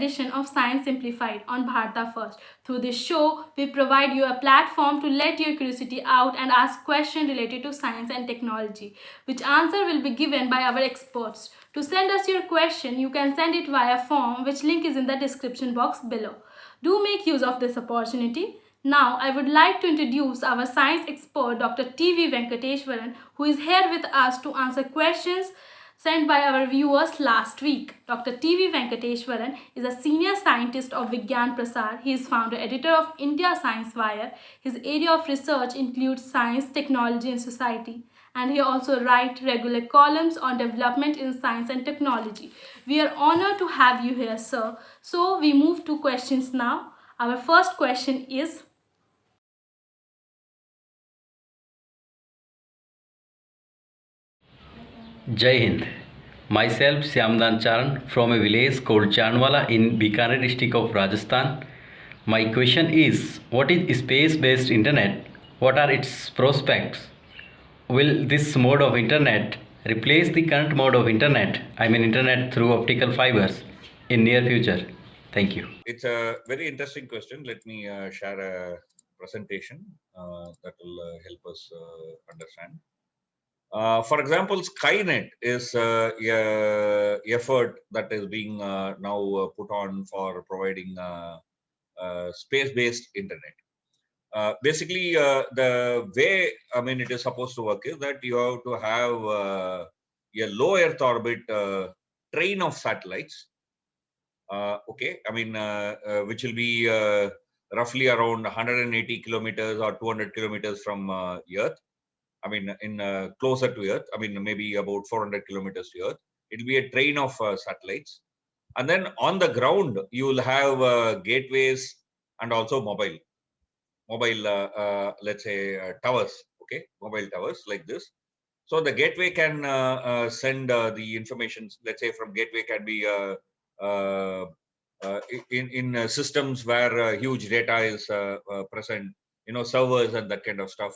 edition of Science Simplified on Bharata First. Through this show, we provide you a platform to let your curiosity out and ask questions related to science and technology, which answer will be given by our experts. To send us your question, you can send it via form, which link is in the description box below. Do make use of this opportunity. Now, I would like to introduce our science expert, Dr. T.V. Venkateswaran, who is here with us to answer questions sent by our viewers last week. Dr. T.V. Venkateswaran is a senior scientist of Vigyan Prasar. He is founder editor of India Science Wire. His area of research includes science, technology, and society. And he also writes regular columns on development in science and technology. We are honored to have you here, sir. So we move to questions now. Our first question is, Jai Hind. Myself Syamdan Charan from a village called Chanwala in Bikaner district of Rajasthan. My question is, what is space-based internet? What are its prospects? Will this mode of internet replace the current mode of internet, I mean internet through optical fibers, in near future? Thank you. It's a very interesting question. Let me share a presentation that will help us understand. For example, Skynet is a effort that is being now put on for providing space-based internet. Basically, the way it is supposed to work is that you have to have a low Earth orbit train of satellites. Which will be roughly around 180 kilometers or 200 kilometers from Earth. Closer to Earth. Maybe about 400 kilometers to Earth. It will be a train of satellites, and then on the ground you will have gateways and also mobile, let's say towers. Okay, mobile towers like this. So the gateway can send the information. Let's say from gateway can be uh, in systems where huge data is present, servers and that kind of stuff.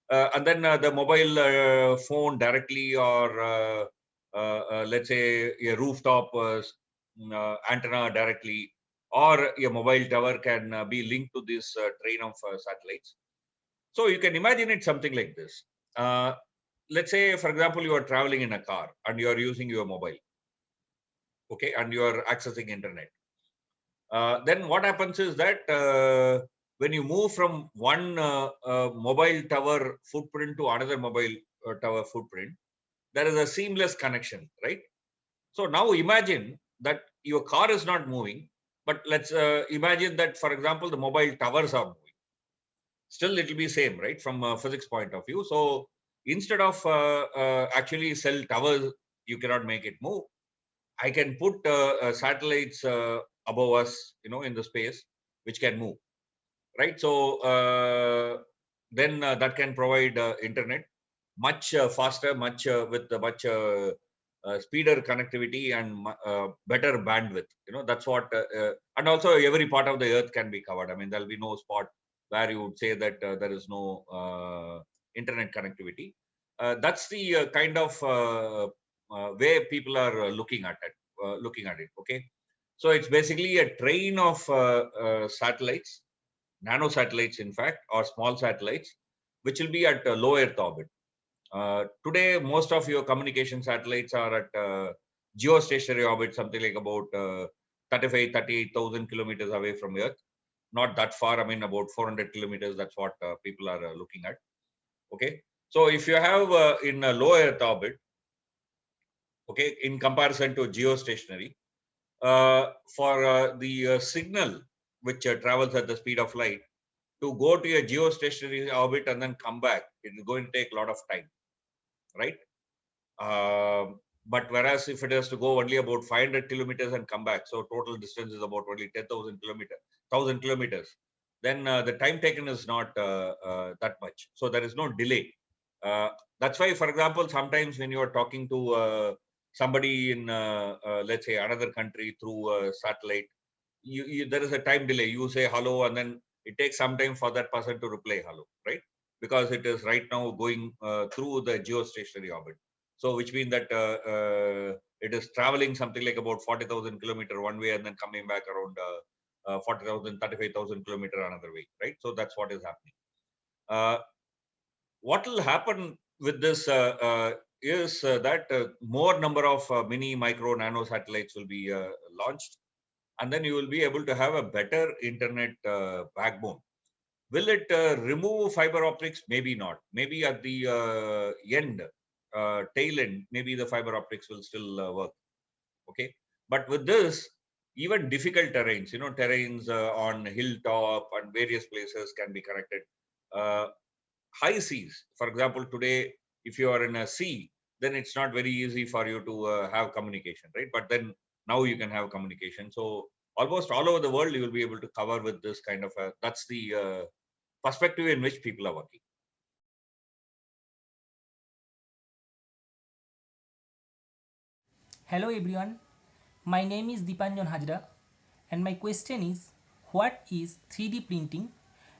And then the mobile phone directly, or let's say a rooftop antenna directly, or a mobile tower can be linked to this train of satellites. So you can imagine it something like this. Let's say, for example, you are traveling in a car and you are using your mobile, okay, and you are accessing internet. Then what happens is that when you move from one mobile tower footprint to another mobile tower footprint, there is a seamless connection, right? So now imagine that your car is not moving, but let's imagine that, for example, the mobile towers are moving. Still, it will be same, right, from a physics point of view. So instead of actually cell towers, you cannot make it move. I can put satellites above us, in the space, which can move, right? So then that can provide internet much faster, much with much speeder connectivity and better bandwidth. That's what, and also every part of the earth can be covered. There'll be no spot where you would say that there is no internet connectivity. That's the kind of way people are looking at it. Okay, so it's basically a train of satellites, nano satellites, in fact, or small satellites, which will be at low Earth orbit. Today, most of your communication satellites are at geostationary orbit, something like about 38,000 kilometers away from Earth. Not that far. About 400 kilometers. That's what people are looking at. Okay. So if you have in a low Earth orbit, okay, in comparison to geostationary, for the signal which travels at the speed of light to go to a geostationary orbit and then come back, it is going to take a lot of time, right? But whereas if it has to go only about 500 kilometers and come back, so total distance is about only 10,000 kilometers, 1,000 kilometers, then the time taken is not that much. So there is no delay. That's why, for example, sometimes when you are talking to somebody in, let's say, another country through satellite, there is a time delay. You say hello, and then it takes some time for that person to reply hello, right? Because it is right now going through the geostationary orbit. So which means that it is traveling something like about 40,000 kilometer one way and then coming back around 40,000, 35,000 kilometer another way, right? So that's what is happening. What will happen with this is that more number of mini, micro, nano satellites will be launched, and then you will be able to have a better internet backbone. Will it remove fiber optics? Maybe not. Maybe at the tail end, maybe the fiber optics will still work. Okay, but with this, even difficult terrains, terrains on hilltop and various places can be connected. High seas, for example, today, if you are in a sea, then it's not very easy for you to have communication, right? But then now you can have communication. So almost all over the world, you will be able to cover with this kind of that's the perspective in which people are working. Hello everyone, my name is Dipanjan Hajra and my question is what is 3D printing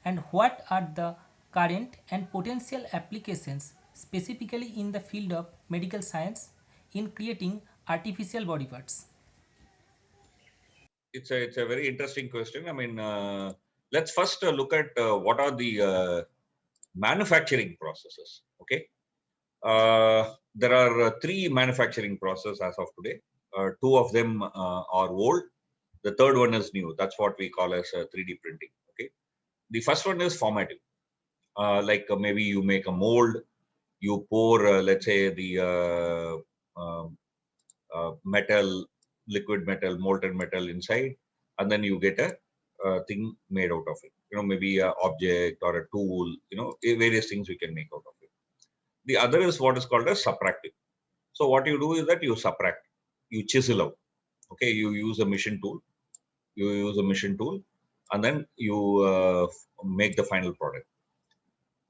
and what are the current and potential applications specifically in the field of medical science in creating artificial body parts? It's a very interesting question. I mean, let's first look at what are the manufacturing processes. Okay, there are three manufacturing processes as of today. Two of them are old. The third one is new. That's what we call as 3D printing. Okay, the first one is formatting. Like maybe you make a mold, you pour, let's say, the metal, liquid metal, molten metal inside, and then you get a thing made out of it. Maybe an object or a tool. Various things we can make out of it. The other is what is called as subtractive. So what you do is that you subtract, you chisel out. Okay, you use a mission tool. And then you make the final product.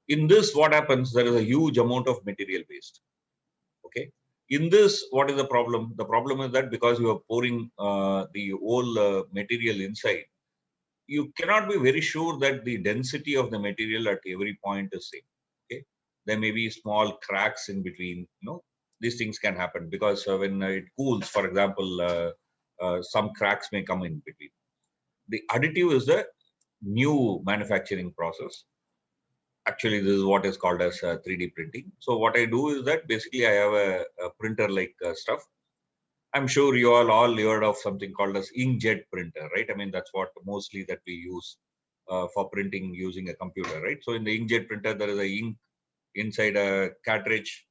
In this, what happens? There is a huge amount of material waste. Okay. In this, what is the problem? The problem is that because you are pouring the whole material inside, you cannot be very sure that the density of the material at every point is same. Okay, there may be small cracks in between. These things can happen because when it cools, for example, some cracks may come in between. The additive is the new manufacturing process. Actually, this is what is called as 3D printing. So what I do is that basically I have a printer like stuff. I'm sure you all heard of something called as inkjet printer, right? I mean, that's what mostly that we use for printing using a computer, right? So in the inkjet printer, there is a ink inside a cartridge.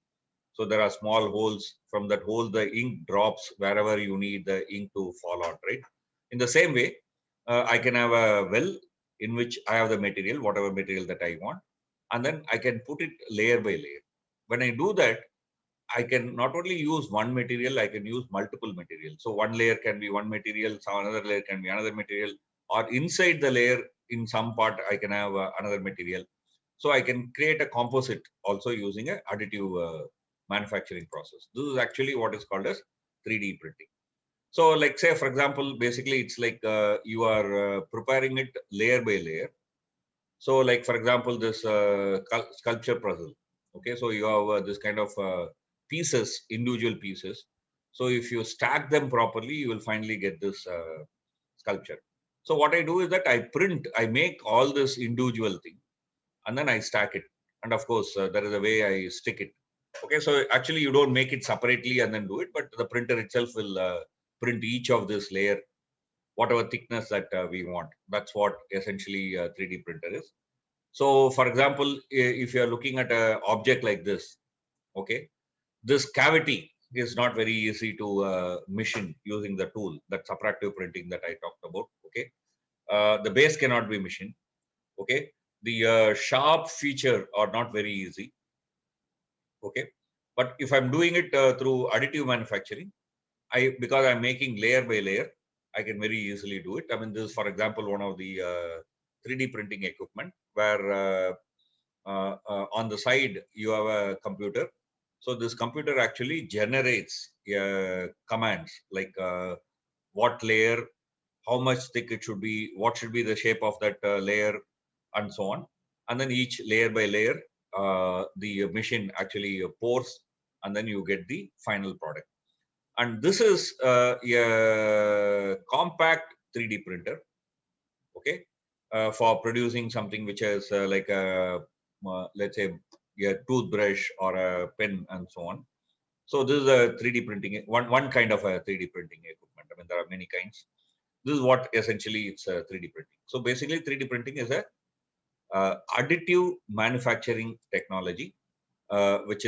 So there are small holes. From that hole, the ink drops wherever you need the ink to fall out, right? In the same way, I can have a well in which I have the material, whatever material that I want, and then I can put it layer by layer. When I do that, I can not only use one material, I can use multiple materials. So one layer can be one material, so another layer can be another material, or inside the layer, in some part, I can have another material. So I can create a composite also using a additive manufacturing process. This is actually what is called as 3D printing. So like say, for example, basically it's like you are preparing it layer by layer. So like, for example, this sculpture puzzle. Okay, so you have this kind of pieces, individual pieces. So if you stack them properly, you will finally get this sculpture. So what I do is that I make all this individual thing, and then I stack it. And of course, there is a way I stick it. Okay, so actually you don't make it separately and then do it, but the printer itself will print each of this layer, whatever thickness that we want. That's what essentially a 3D printer is. So for example, if you are looking at an object like this, okay, this cavity is not very easy to machine using the tool, that subtractive printing that I talked about. Okay, the base cannot be machined. Okay, the sharp feature are not very easy. Okay, but if I'm doing it through additive manufacturing, because I'm making layer by layer, I can very easily do it. I mean, this is, for example, one of the 3D printing equipment where on the side you have a computer. So this computer actually generates commands like what layer, how much thick it should be, what should be the shape of that layer, and so on. And then each layer by layer, the machine actually pours, and then you get the final product. And this is a compact 3D printer, okay, for producing something which is like a, let's say, a toothbrush or a pen and so on. So this is a 3D printing, one kind of a 3D printing equipment. I mean, there are many kinds. This is what essentially it's a 3D printing. So basically 3D printing is a additive manufacturing technology, which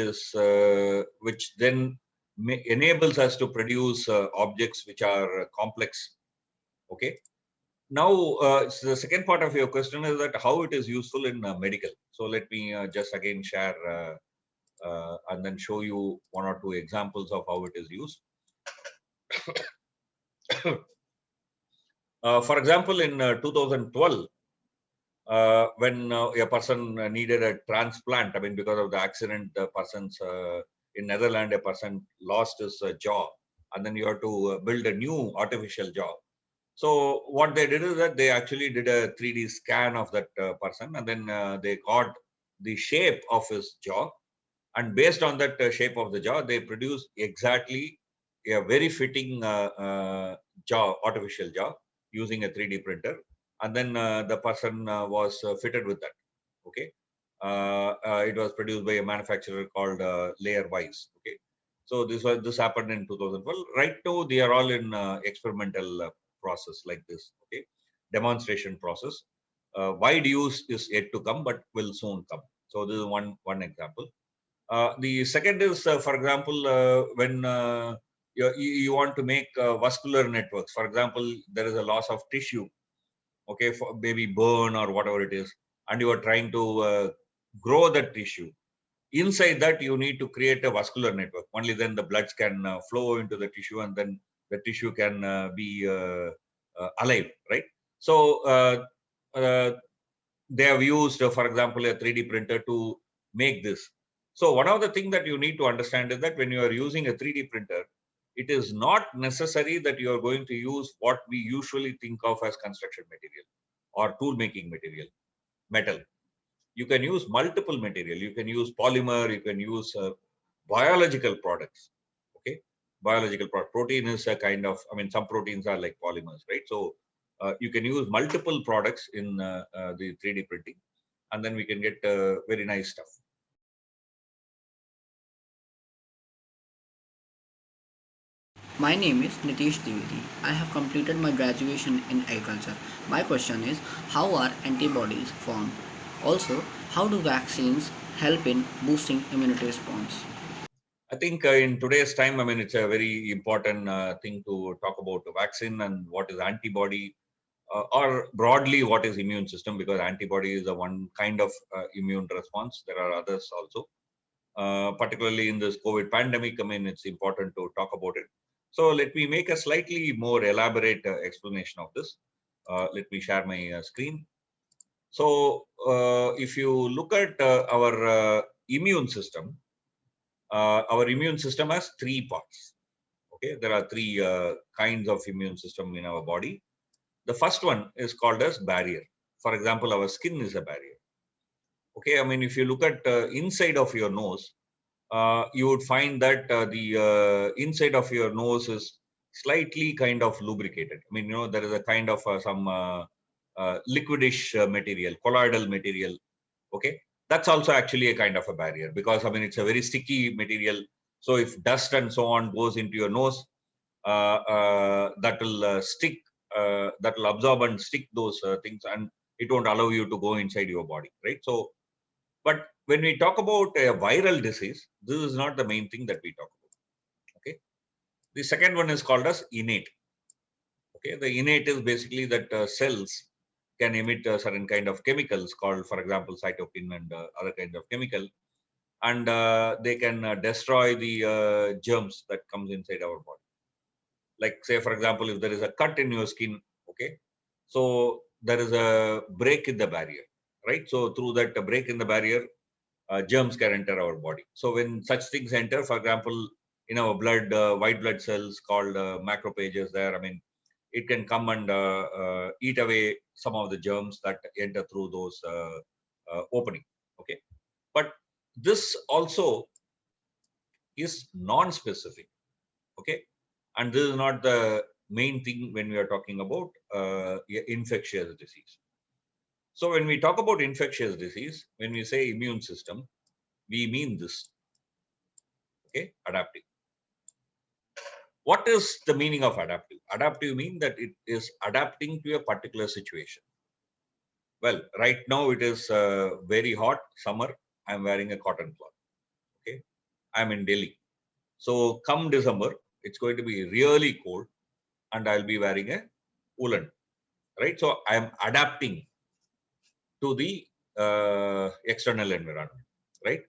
then enables us to produce objects which are complex. Okay. Now, so the second part of your question is that how it is useful in medical. So let me just again share and then show you one or two examples of how it is used. For example, in 2012, when a person needed a transplant, I mean, because of the accident, the person's in Netherlands, a person lost his jaw, and then you have to build a new artificial jaw. So what they did is that they actually did a 3D scan of that person, and then they got the shape of his jaw, and based on that shape of the jaw, they produced exactly a very fitting jaw, artificial jaw, using a 3D printer, and then the person was fitted with that. Okay, it was produced by a manufacturer called Layer Wise. Okay, so this happened in 2012. Right now, they are all in experimental process like this. Okay, demonstration process. Wide use is yet to come, but will soon come. So this is one example. The second is, for example, when you want to make vascular networks. For example, there is a loss of tissue, okay, for maybe burn or whatever it is, and you are trying to grow that tissue. Inside that, you need to create a vascular network. Only then the bloods can flow into the tissue, and then the tissue can be alive, right? So they have used, for example, a 3D printer to make this. So one of the things that you need to understand is that when you are using a 3D printer, it is not necessary that you are going to use what we usually think of as construction material or tool making material, metal. You can use multiple material. You can use polymer. You can use biological products. Okay, biological product. Protein is a kind of. I mean, some proteins are like polymers, right? So you can use multiple products in the 3D printing, and then we can get very nice stuff. My name is Nitish Dwivedi. I have completed my graduation in agriculture. My question is, how are antibodies formed? Also, how do vaccines help in boosting immunity response? I think in today's time, I mean, it's a very important thing to talk about the vaccine and what is antibody, or broadly what is immune system, because antibody is the one kind of immune response. There are others also. Particularly in this COVID pandemic, I mean, it's important to talk about it. So let me make a slightly more elaborate explanation of this. Let me share my screen. So if you look at our immune system, our immune system has three parts. Okay, there are three kinds of immune system in our body. The first one is called as barrier. For example, our skin is a barrier. Okay, I mean, if you look at inside of your nose, you would find that the inside of your nose is slightly kind of lubricated. I mean, there is a kind of some liquidish material, colloidal material. Okay, that's also actually a kind of a barrier, because I mean, it's a very sticky material. So if dust and so on goes into your nose, that will stick, that will absorb and stick those things, and it won't allow you to go inside your body, right? So but when we talk about a viral disease, this is not the main thing that we talk about. Okay. The second one is called as innate. Okay. The innate is basically that cells can emit a certain kind of chemicals called, for example, cytokine and other kinds of chemical, and they can destroy the germs that comes inside our body. Like, say, for example, if there is a cut in your skin, okay, so there is a break in the barrier, right? So through that break in the barrier, germs can enter our body. So when such things enter, for example, in our blood, white blood cells called macrophages there, I mean, it can come and eat away some of the germs that enter through those opening. Okay. But this also is non-specific. Okay. And this is not the main thing when we are talking about infectious disease. So when we talk about infectious disease, when we say immune system, we mean this, okay, adaptive. What is the meaning of adaptive? Adaptive means that it is adapting to a particular situation. Well, right now it is very hot summer. I'm wearing a cotton cloth. Okay, I'm in Delhi. So come December, it's going to be really cold, and I'll be wearing a woolen. Right. So I'm adapting to the external environment. Right.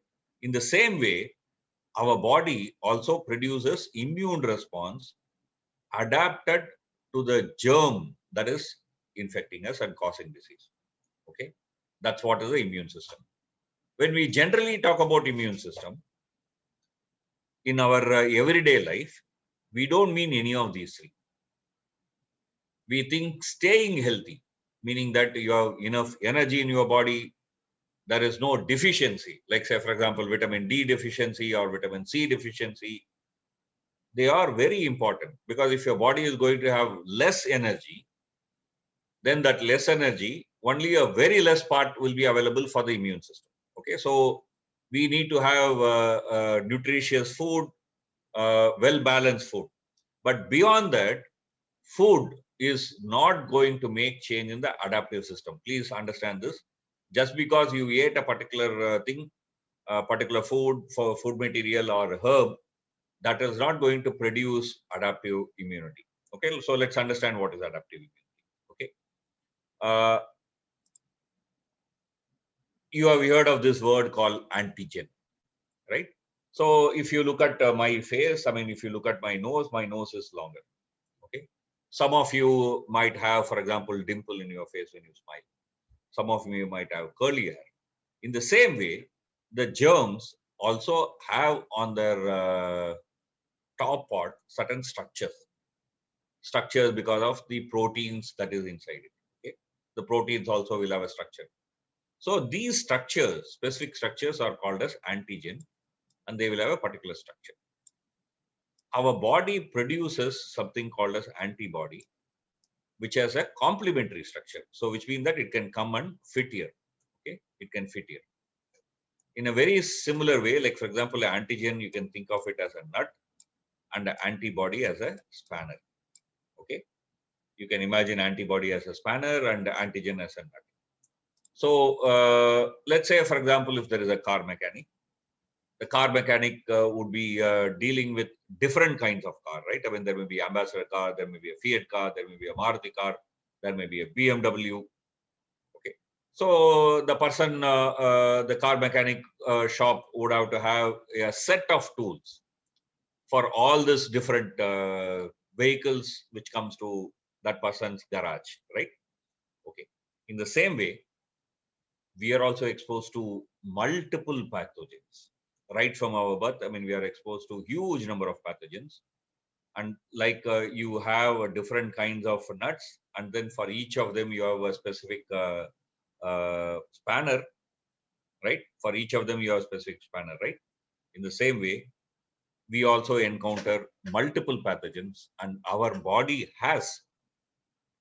In the same way, our body also produces immune response adapted to the germ that is infecting us and causing disease. Okay, that's what is the immune system. When we generally talk about immune system in our everyday life, we don't mean any of these three. We think staying healthy, meaning that you have enough energy in your body, there is no deficiency, like say for example vitamin D deficiency or vitamin C deficiency. They are very important, because if your body is going to have less energy, then that less energy, only a very less part will be available for the immune system. Okay, so we need to have nutritious food, well balanced food. But beyond that, food is not going to make change in the adaptive system. Please understand this. Just because you ate a particular thing, particular food for food material or herb, that is not going to produce adaptive immunity. Okay, so let's understand what is adaptive immunity. Okay, you have heard of this word called antigen, right? So if you look at my face, I mean, if you look at my nose is longer. Okay, some of you might have, for example, dimple in your face when you smile. Some of you might have curly hair. In the same way, the germs also have on their top part certain structures because of the proteins that is inside it. Okay, the proteins also will have a structure. So these structures, specific structures, are called as antigen, and they will have a particular structure. Our body produces something called as antibody, which has a complementary structure. So which means that it can come and fit here. Okay, it can fit here. In a very similar way, like for example, antigen, you can think of it as a nut, and the antibody as a spanner. Okay, you can imagine antibody as a spanner and antigen as a nut. So let's say, for example, if there is a car mechanic, the car mechanic would be dealing with different kinds of car, right? I mean, there may be Ambassador car, there may be a Fiat car, there may be a Maruti car, there may be a BMW. Okay, so the person, the car mechanic shop would have to have a set of tools for all these different vehicles which comes to that person's garage, right? Okay, in the same way, we are also exposed to multiple pathogens right from our birth. I mean, we are exposed to huge number of pathogens, and like you have different kinds of nuts, and then for each of them you have a specific spanner, right? For each of them you have a specific spanner, right? In the same way, we also encounter multiple pathogens, and our body has,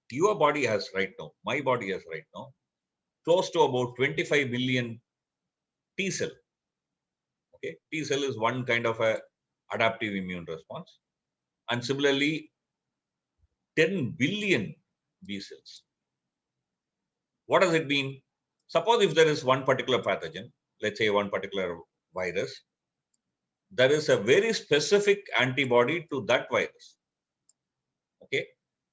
your body has right now, my body has right now, close to about 25 billion T cell. Okay, T cell is one kind of a adaptive immune response, and similarly 10 billion B cells. What does it mean? Suppose if there is one particular pathogen, let's say one particular virus, there is a very specific antibody to that virus. Okay,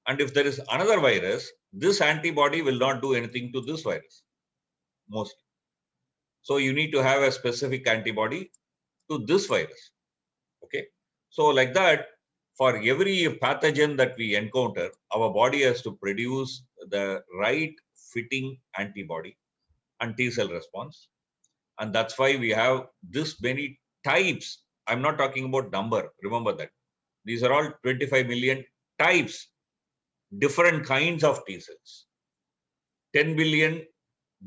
and if there is another virus, this antibody will not do anything to this virus mostly. So you need to have a specific antibody to this virus. Okay, so like that, for every pathogen that we encounter, our body has to produce the right fitting antibody and T cell response. And that's why we have this many types. I'm not talking about number. Remember that. These are all 25 million types, different kinds of T cells. 10 billion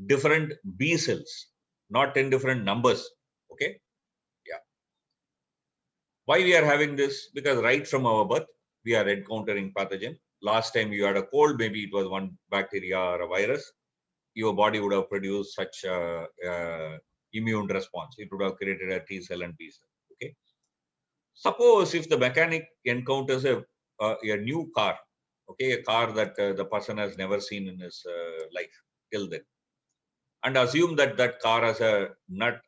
different B cells, not 10 different numbers. Okay. Yeah. Why we are having this? Because right from our birth, we are encountering pathogen. Last time you had a cold, maybe it was one bacteria or a virus. Your body would have produced such a immune response. It would have created a T cell and B cell. Okay. Suppose if the mechanic encounters a new car, okay, a car that the person has never seen in his life till then, and assume that that car has a nut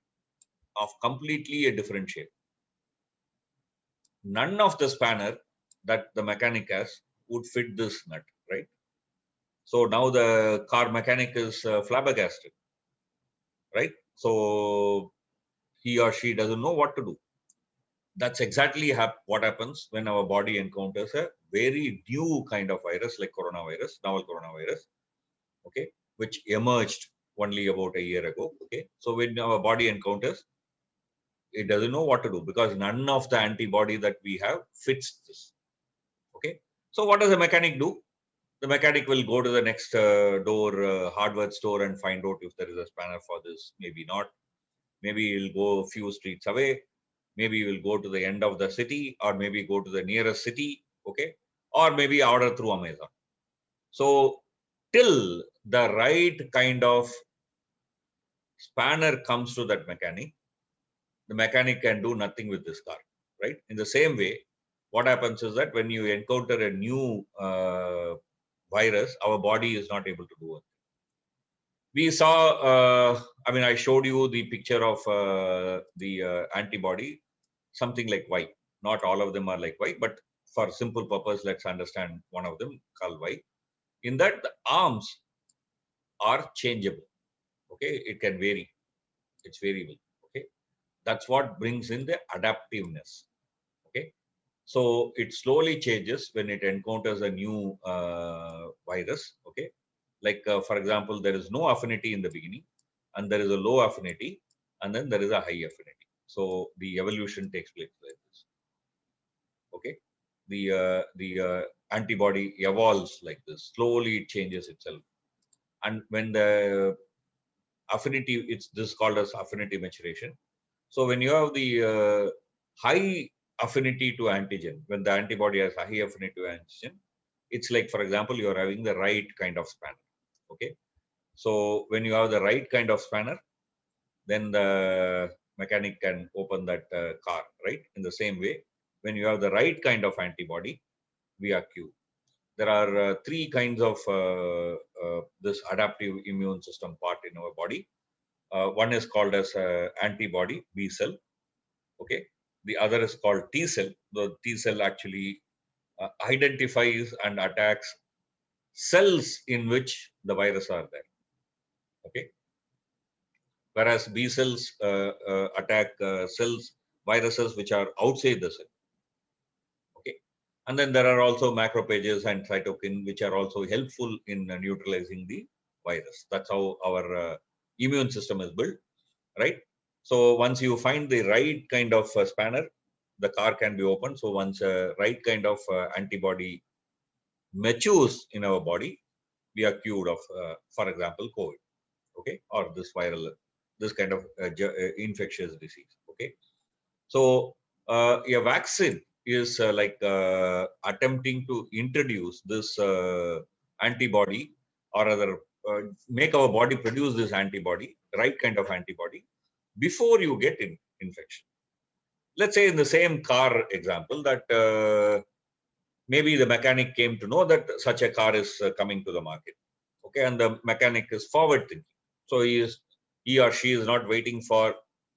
of completely a different shape. None of the spanner that the mechanic has would fit this nut, right? So now the car mechanic is flabbergasted, right? So he or she doesn't know what to do. That's exactly what happens when our body encounters a very new kind of virus like coronavirus, novel coronavirus, okay, which emerged only about a year ago. Okay, so when our body encounters, it doesn't know what to do because none of the antibody that we have fits this. Okay, so what does the mechanic do? The mechanic will go to the next door hardware store and find out if there is a spanner for this. Maybe not. Maybe he'll go a few streets away. Maybe we'll go to the end of the city, or maybe go to the nearest city, okay, or maybe order through Amazon. So till the right kind of spanner comes to that mechanic, the mechanic can do nothing with this car, right? In the same way, what happens is that when you encounter a new virus, our body is not able to do it. We saw, I mean, I showed you the picture of the antibody, something like Y. Not all of them are like Y, but for simple purpose, let's understand one of them called Y. In that, the arms are changeable. Okay, it can vary. It's variable. Okay, that's what brings in the adaptiveness. Okay, so it slowly changes when it encounters a new virus. Okay, like for example, there is no affinity in the beginning, and there is a low affinity, and then there is a high affinity. So the evolution takes place like this. Okay, the antibody evolves like this. Slowly it changes itself, and when the affinity, it's this called as affinity maturation. So when you have the high affinity to antigen, when the antibody has high affinity to antigen, it's like, for example, you're having the right kind of spanner. Okay, so when you have the right kind of spanner, then the mechanic can open that car, right? In the same way, when you have the right kind of antibody, we are Q. There are three kinds of this adaptive immune system part in our body. One is called as antibody, B cell. Okay. The other is called T cell. The T cell actually identifies and attacks cells in which the virus are there. Okay. Whereas B cells attack cells, viruses which are outside the cell. Okay. And then there are also macrophages and cytokine, which are also helpful in neutralizing the virus. That's how our immune system is built, right? So once you find the right kind of spanner, the car can be opened. So once a right kind of antibody matures in our body, we are cured of, for example, COVID, okay, or this viral, this kind of infectious disease, okay. So a vaccine is like attempting to introduce this antibody, or rather make our body produce this antibody, right kind of antibody, before you get infection. Let's say in the same car example that maybe the mechanic came to know that such a car is coming to the market. Okay, and the mechanic is forward thinking. So he or she is not waiting for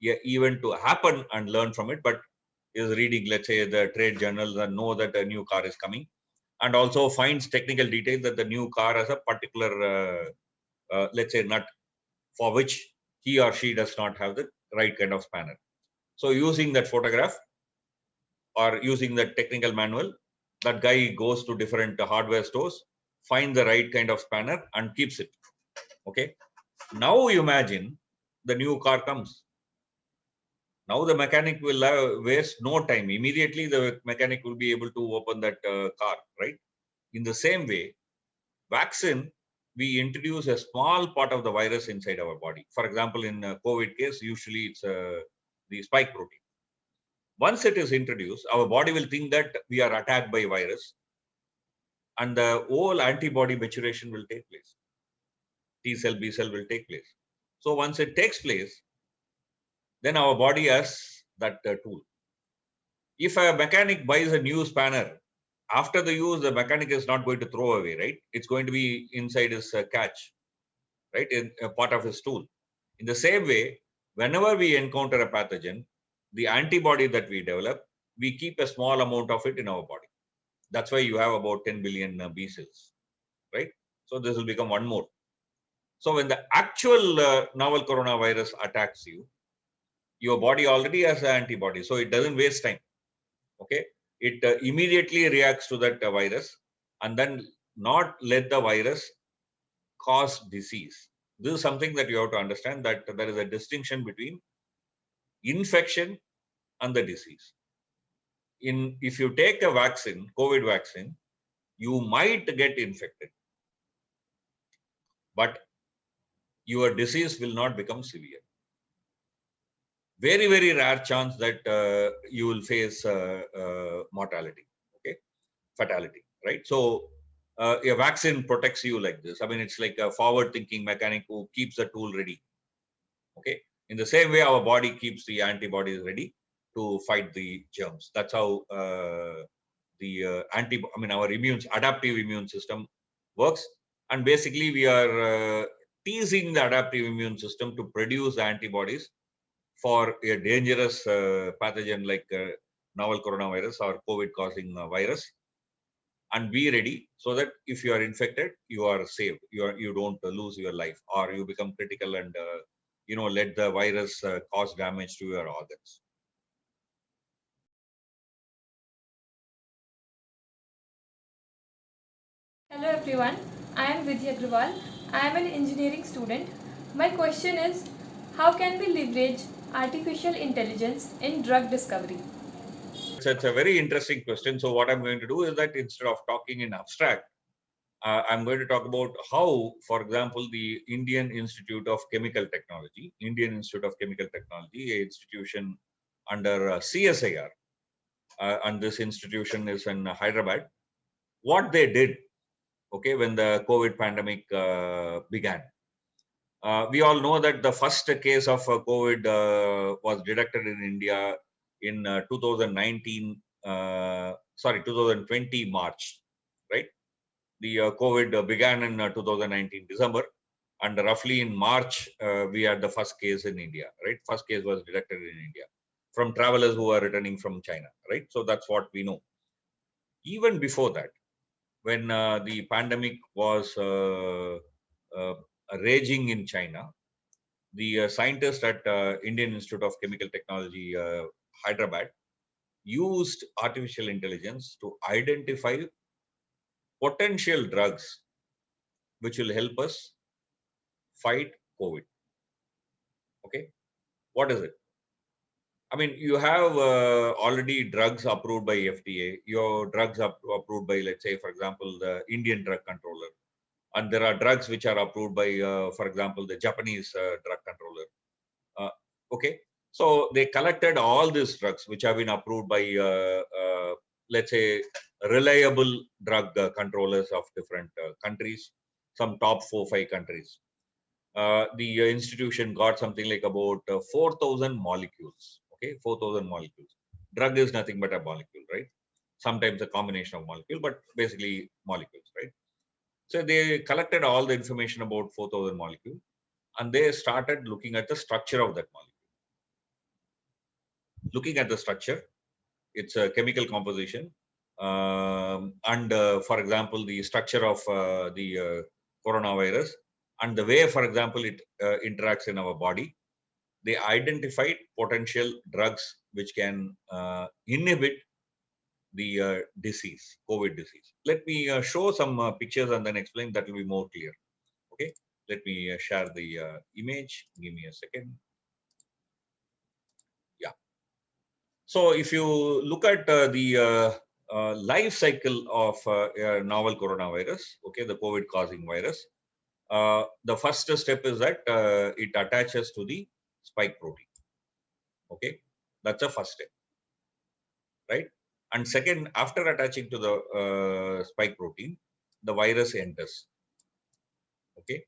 a event to happen and learn from it, but is reading, let's say, the trade journals and know that a new car is coming, and also finds technical details that the new car has a particular, let's say, nut for which he or she does not have the right kind of spanner. So using that photograph or using the technical manual, that guy goes to different hardware stores, finds the right kind of spanner and keeps it. Okay. Now imagine the new car comes. Now the mechanic will waste no time. Immediately the mechanic will be able to open that car, right? In the same way, vaccine, we introduce a small part of the virus inside our body. For example, in COVID case, usually it's the spike protein. Once it is introduced, our body will think that we are attacked by virus, and the whole antibody maturation will take place. T cell, B cell will take place. So once it takes place, then our body has that tool. If a mechanic buys a new spanner, after the use, the mechanic is not going to throw away, right? It's going to be inside his catch, right? In a part of his tool. In the same way, whenever we encounter a pathogen, the antibody that we develop, we keep a small amount of it in our body. That's why you have about 10 billion B cells, right? So this will become one more. So when the actual novel coronavirus attacks you, your body already has an antibody, so it doesn't waste time. Okay, it immediately reacts to that virus and then not let the virus cause disease. This is something that you have to understand, that there is a distinction between infection and the disease. If you take a vaccine, COVID vaccine, you might get infected, but your disease will not become severe. Very, very rare chance that you will face mortality, okay, fatality, right? So a vaccine protects you like this. I mean, it's like a forward-thinking mechanic who keeps the tool ready. Okay. In the same way, our body keeps the antibodies ready to fight the germs. That's how our adaptive immune system works. And basically, we are teasing the adaptive immune system to produce antibodies for a dangerous pathogen like novel coronavirus or COVID-causing virus, and be ready so that if you are infected, you are saved. You don't lose your life, or you become critical and let the virus cause damage to your organs. Hello everyone, I am Vidhi Agrawal. I am an engineering student. My question is, how can we leverage artificial intelligence in drug discovery? It's a very interesting question. So what I'm going to do is that instead of talking in abstract, I'm going to talk about how, for example, the Indian Institute of Chemical Technology, an institution under CSIR, and this institution is in Hyderabad, what they did, okay, when the COVID pandemic began. We all know that the first case of COVID was detected in India in 2020 March, right? The COVID began in 2019 December, and roughly in March, we had the first case in India, right? First case was detected in India from travelers who are returning from China, right? So that's what we know. Even before that, when the pandemic was raging in China, the scientists at Indian Institute of Chemical Technology, Hyderabad, used artificial intelligence to identify potential drugs which will help us fight COVID. Okay, what is it? I mean, you have already drugs approved by FDA. Your drugs are approved by, let's say, for example, the Indian drug controller. And there are drugs which are approved by, for example, the Japanese drug controller. Okay, so they collected all these drugs which have been approved by, let's say, reliable drug controllers of different countries, some top 4-5 countries. The institution got something like about 4,000 molecules. Okay, 4,000 molecules. Drug is nothing but a molecule, right? Sometimes a combination of molecule, but basically molecules, right? So they collected all the information about 4,000 molecules, and they started looking at the structure of that molecule. Looking at the structure, its chemical composition, and for example, the structure of the coronavirus, and the way, for example, it interacts in our body. They identified potential drugs which can inhibit the disease, COVID disease. Let me show some pictures and then explain. That will be more clear. Okay, let me share the image. Give me a second. Yeah. So if you look at the life cycle of a novel coronavirus, okay, the COVID causing virus, the first step is that it attaches to the spike protein. Okay, that's the first step. right? And second, after attaching to the spike protein, the virus enters, okay?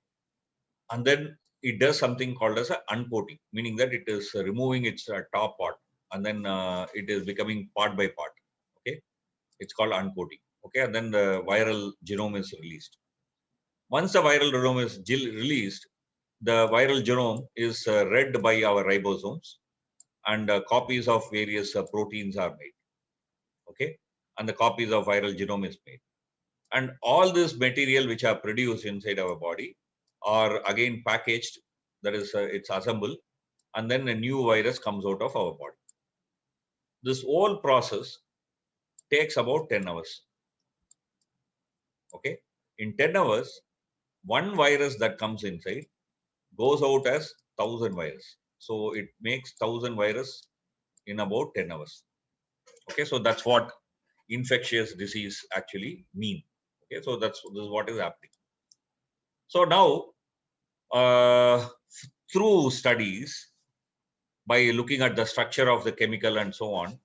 And then it does something called as a uncoating, meaning that it is removing its top part, and then it is becoming part by part, okay? It's called uncoating, okay? And then the viral genome is released. Once the viral genome is released, the viral genome is read by our ribosomes, and copies of various proteins are made, okay? And the copies of viral genome is made. And all this material which are produced inside our body are again packaged, that is, it's assembled, and then a new virus comes out of our body. This whole process takes about 10 hours, okay? In 10 hours, one virus that comes inside goes out as 1,000 virus. So it makes 1,000 virus in about 10 hours. Okay, so that's what infectious disease actually mean. Okay, so this is what is happening. So now, through studies, by looking at the structure of the chemical and so on,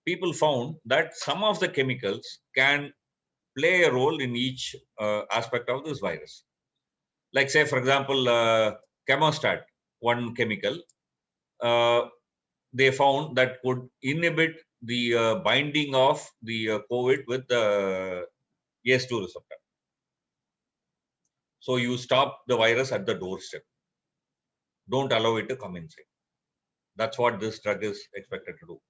people found that some of the chemicals can play a role in each aspect of this virus. Like, say, for example, chemostat, one chemical, they found that could inhibit the binding of the COVID with the ACE2 receptor. So you stop the virus at the doorstep. Don't allow it to come inside. That's what this drug is expected to do.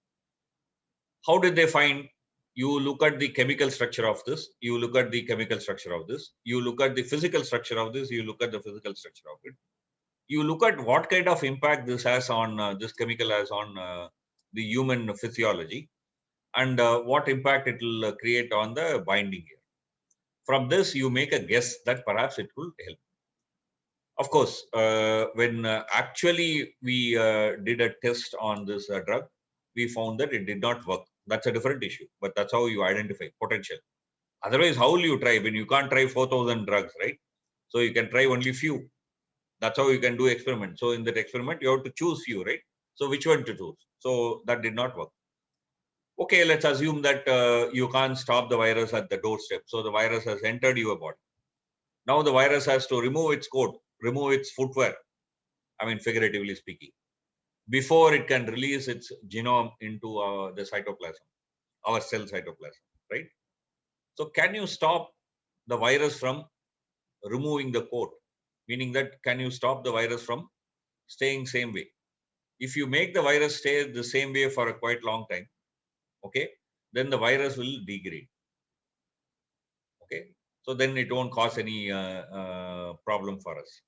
How did they find? You look at the chemical structure of this, you look at the chemical structure of this, you look at the physical structure of this, you look at the physical structure of it. You look at what kind of impact this has on, this chemical has on the human physiology, and what impact it will create on the binding here. From this, you make a guess that perhaps it will help. Of course, when actually we did a test on this drug, we found that it did not work. That's a different issue, but that's how you identify potential. Otherwise, how will you try when you can't try 4,000 drugs, right? So you can try only few. That's how you can do experiment. So in that experiment, you have to choose few, right? So which one to choose? So that did not work. Okay, let's assume that you can't stop the virus at the doorstep. So the virus has entered your body. Now the virus has to remove its coat, remove its footwear, I mean, figuratively speaking, before it can release its genome into the cytoplasm, our cell cytoplasm, right? So can you stop the virus from removing the coat? Meaning that, can you stop the virus from staying same way? If you make the virus stay the same way for a quite long time, okay, then the virus will degrade. Okay, so then it won't cause any problem for us.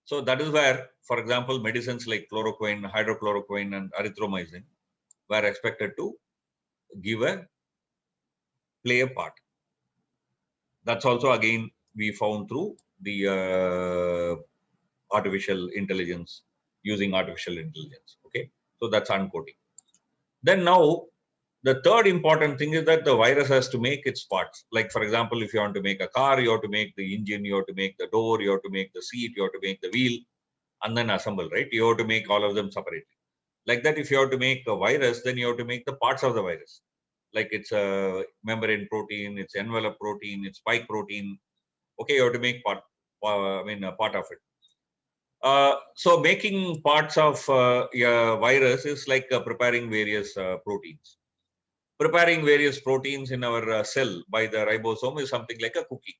So that is where, for example, medicines like chloroquine, hydrochloroquine, and erythromycin were expected to play a part. That's also again we found through the artificial intelligence, using artificial intelligence. Okay, so that's uncoating. Then now, the third important thing is that the virus has to make its parts. Like, for example, if you want to make a car, you have to make the engine, you have to make the door, you have to make the seat, you have to make the wheel, and then assemble, right? You have to make all of them separately. Like that, if you have to make a virus, then you have to make the parts of the virus. Like it's a membrane protein, it's envelope protein, it's spike protein. Okay, you have to make part of it. So making parts of a virus is like preparing various proteins. Preparing various proteins in our cell by the ribosome is something like a cookie.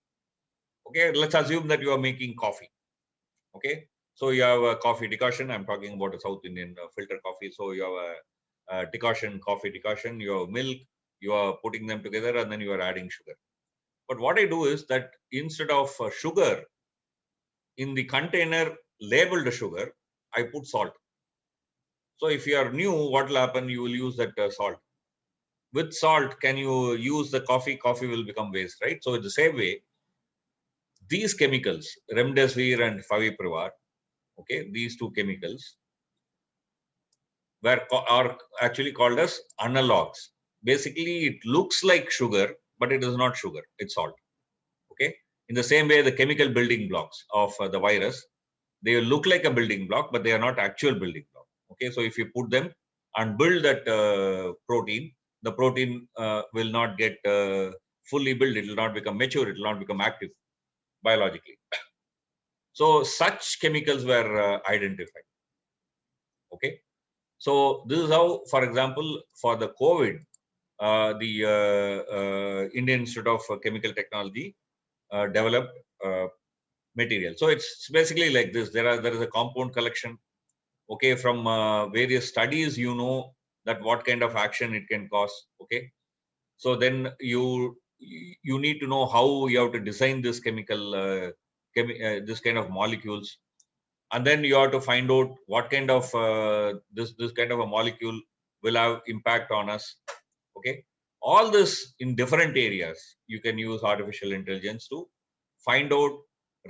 Okay, let's assume that you are making coffee. Okay, so you have a coffee decoction. I'm talking about a South Indian filter coffee. So you have a decoction, coffee decoction, you have milk, you are putting them together, and then you are adding sugar. But what I do is that instead of sugar, in the container labeled sugar, I put salt. So if you are new, what will happen? You will use that salt. With salt, can you use the coffee? Coffee will become waste, right? So in the same way, these chemicals, remdesivir and favipiravir, okay, these two chemicals are actually called as analogs. Basically, it looks like sugar, but it is not sugar, it's salt. Okay. In the same way, the chemical building blocks of the virus, they look like a building block, but they are not actual building block. Okay. So if you put them and build that protein, the protein will not get fully built. It will not become mature. It will not become active biologically. So such chemicals were identified. Okay. So this is how, for example, for the COVID, the Indian Institute of Chemical Technology developed material. So it's basically like this. There is a compound collection. Okay, from various studies, you know that what kind of action it can cause. Okay, so then you need to know how you have to design this chemical, this kind of molecules, and then you have to find out what kind of this kind of a molecule will have impact on us. Okay, all this in different areas. You can use artificial intelligence to find out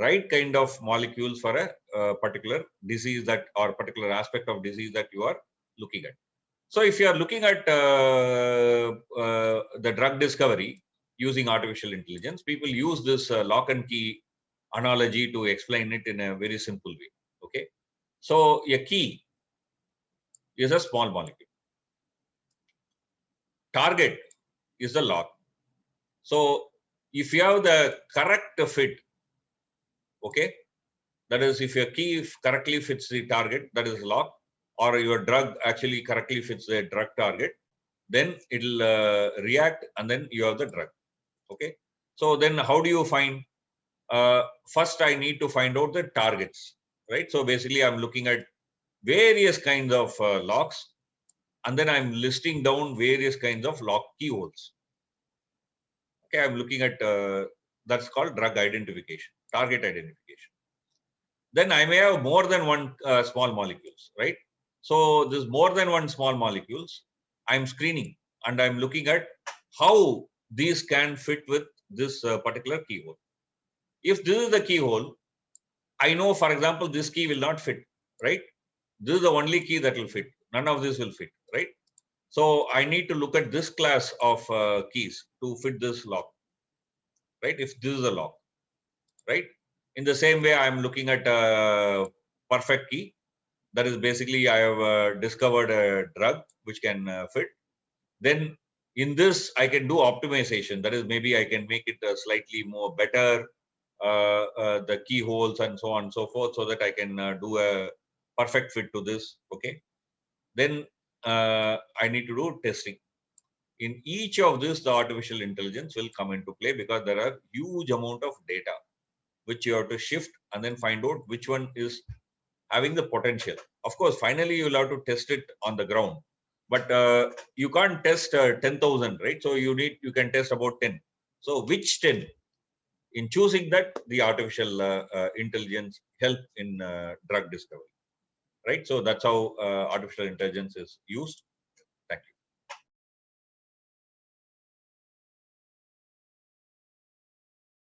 right kind of molecules for a particular disease that or particular aspect of disease that you are looking at. So if you are looking at the drug discovery using artificial intelligence, people use this lock and key analogy to explain it in a very simple way. Okay, so a key is a small molecule. Target is the lock. So if you have the correct fit, okay, that is, if your key correctly fits the target, that is lock, or your drug actually correctly fits the drug target, then it'll react, and then you have the drug. Okay, so then how do you find? First, I need to find out the targets, right? So basically, I'm looking at various kinds of locks, and then I'm listing down various kinds of lock keyholes. Okay, I'm looking at that's called drug identification, target identification. Then I may have more than one small molecules, right? So this more than one small molecules, I'm screening and I'm looking at how these can fit with this particular keyhole. If this is the keyhole, I know, for example, this key will not fit, right? This is the only key that will fit. None of this will fit, right? So I need to look at this class of keys to fit this lock, right? If this is a lock, right? In the same way, I'm looking at a perfect key. That is basically, I have discovered a drug which can fit. Then in this, I can do optimization. That is, maybe I can make it slightly more better, the keyholes and so on and so forth, so that I can do a perfect fit to this. Okay. Then I need to do testing. In each of this, the artificial intelligence will come into play, because there are huge amount of data which you have to shift and then find out which one is having the potential. Of course, finally you will have to test it on the ground, but you can't test 10,000, right? So you can test about 10. So which 10? In choosing that, the artificial intelligence help in drug discovery, right? So that's how artificial intelligence is used. Thank you.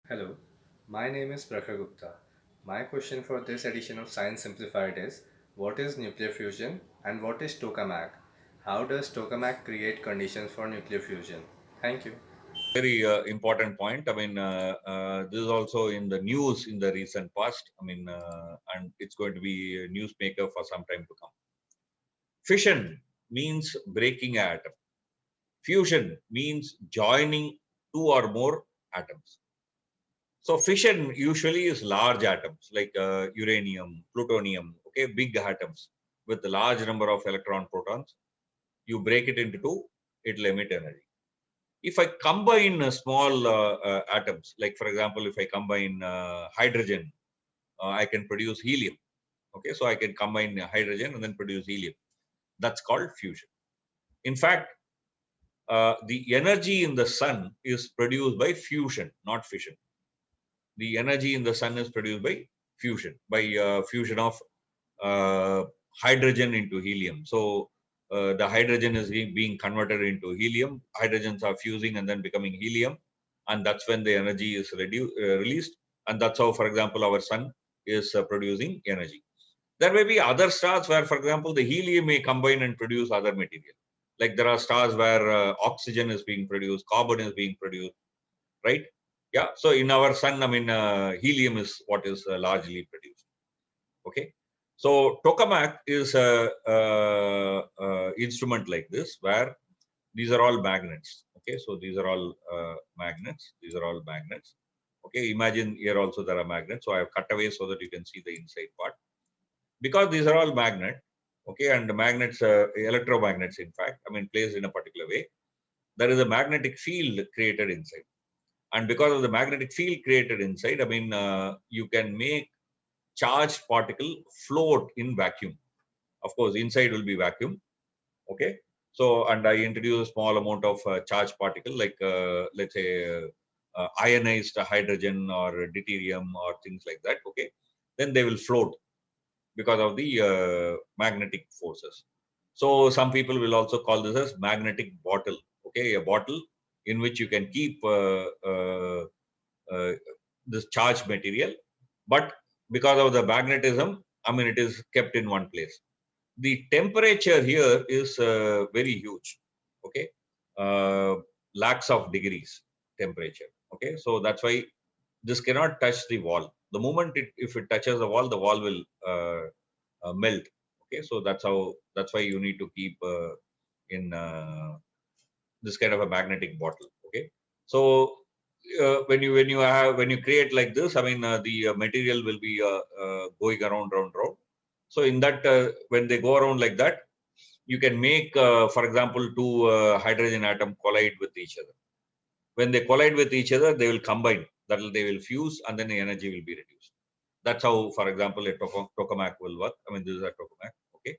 Hello, my name is Prakhar Gupta. My question for this edition of Science Simplified is, what is nuclear fusion and what is tokamak? How does tokamak create conditions for nuclear fusion? Thank you. Very important point. I mean, this is also in the news in the recent past. I mean, and it's going to be a newsmaker for some time to come. Fission means breaking an atom. Fusion means joining two or more atoms. So fission usually is large atoms like uranium, plutonium, okay, big atoms with a large number of electron protons. You break it into two, it will emit energy. If I combine small atoms, like for example, if I combine hydrogen, I can produce helium. Okay, so I can combine hydrogen and then produce helium. That's called fusion. In fact, the energy in the sun is produced by fusion, not fission. The energy in the sun is produced by fusion, fusion of hydrogen into helium. So the hydrogen is being converted into helium. Hydrogens are fusing and then becoming helium, and that's when the energy is released. And that's how, for example, our sun is producing energy. There may be other stars where, for example, the helium may combine and produce other material. Like there are stars where oxygen is being produced, carbon is being produced, right? Yeah. So in our sun, I mean, helium is what is largely produced. Okay. So tokamak is a instrument like this, where These are all magnets. Okay, so these are all magnets. These are all magnets. Okay, imagine here also there are magnets. So I have cut away so that you can see the inside part. Because these are all magnet, okay, and the magnets, electromagnets, in fact, I mean, placed in a particular way, there is a magnetic field created inside. And because of the magnetic field created inside, I mean, you can make charged particle float in vacuum. Of course, inside will be vacuum. Okay. So, and I introduce a small amount of charged particle, like let's say ionized hydrogen or deuterium or things like that. Okay. Then they will float because of the magnetic forces. So some people will also call this as magnetic bottle. Okay, a bottle in which you can keep uh, this charged material, but because of the magnetism, I mean, it is kept in one place. The temperature here is very huge. Okay, lakhs of degrees temperature. Okay, so that's why this cannot touch the wall. The moment if it touches the wall will melt. Okay, so that's why you need to keep in this kind of a magnetic bottle. Okay, so when you create like this, I mean, the material will be going around. So in that, when they go around like that, you can make, for example, two hydrogen atom collide with each other. When they collide with each other, they will combine. That they will fuse, and then the energy will be reduced. That's how, for example, a tokamak will work. I mean, this is a tokamak. Okay,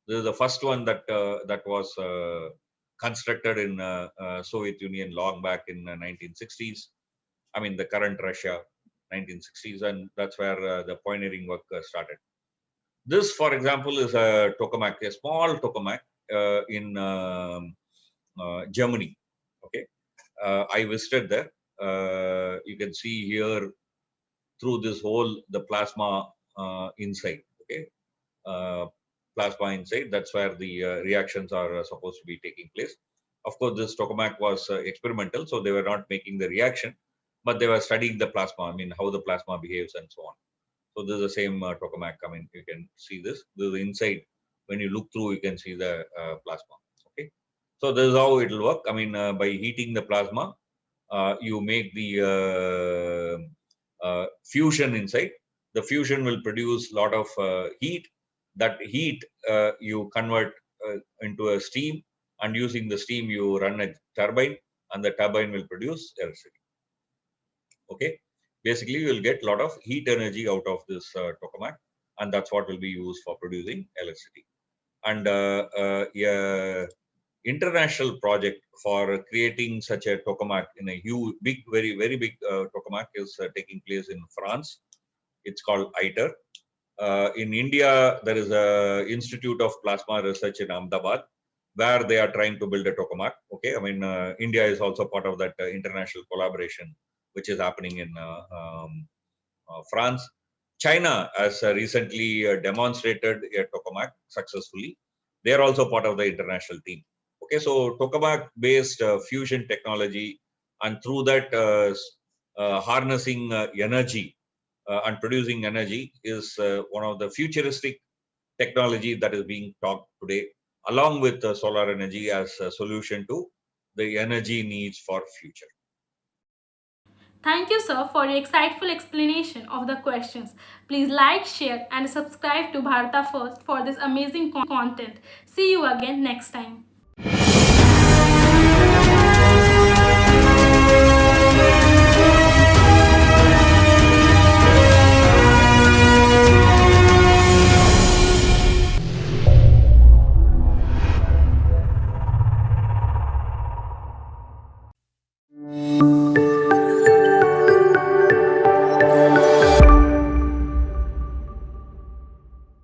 this is the first one that was constructed in Soviet Union long back in 1960s. I mean, the current Russia, 1960s, and that's where the pioneering work started. This, for example, is a tokamak, a small tokamak in Germany. Okay, I visited there. You can see here through this hole the plasma inside. Okay, uh, plasma inside. That's where the reactions are supposed to be taking place. Of course, this tokamak was experimental, so they were not making the reaction, but they were studying the plasma. I mean, how the plasma behaves and so on. So this is the same tokamak. I mean, you can see this. This is the inside. When you look through, you can see the plasma. Okay. So this is how it will work. I mean, by heating the plasma, you make the fusion inside. The fusion will produce a lot of heat. That heat you convert into a steam, and using the steam you run a turbine, and the turbine will produce electricity. Okay, basically you will get a lot of heat energy out of this tokamak, and that's what will be used for producing electricity. And yeah, international project for creating such a tokamak in a huge, big, very big tokamak is taking place in France. It's called ITER. In India, there is a Institute of Plasma Research in Ahmedabad, where they are trying to build a tokamak. Okay, I mean, India is also part of that international collaboration, which is happening in France. China has recently demonstrated a tokamak successfully. They are also part of the international team. Okay, so tokamak-based fusion technology, and through that harnessing energy and producing energy is one of the futuristic technology that is being talked today, along with solar energy as a solution to the energy needs for future. Thank you, sir, for your insightful explanation of the questions. Please like, share, and subscribe to Bharata First for this amazing content. See you again next time.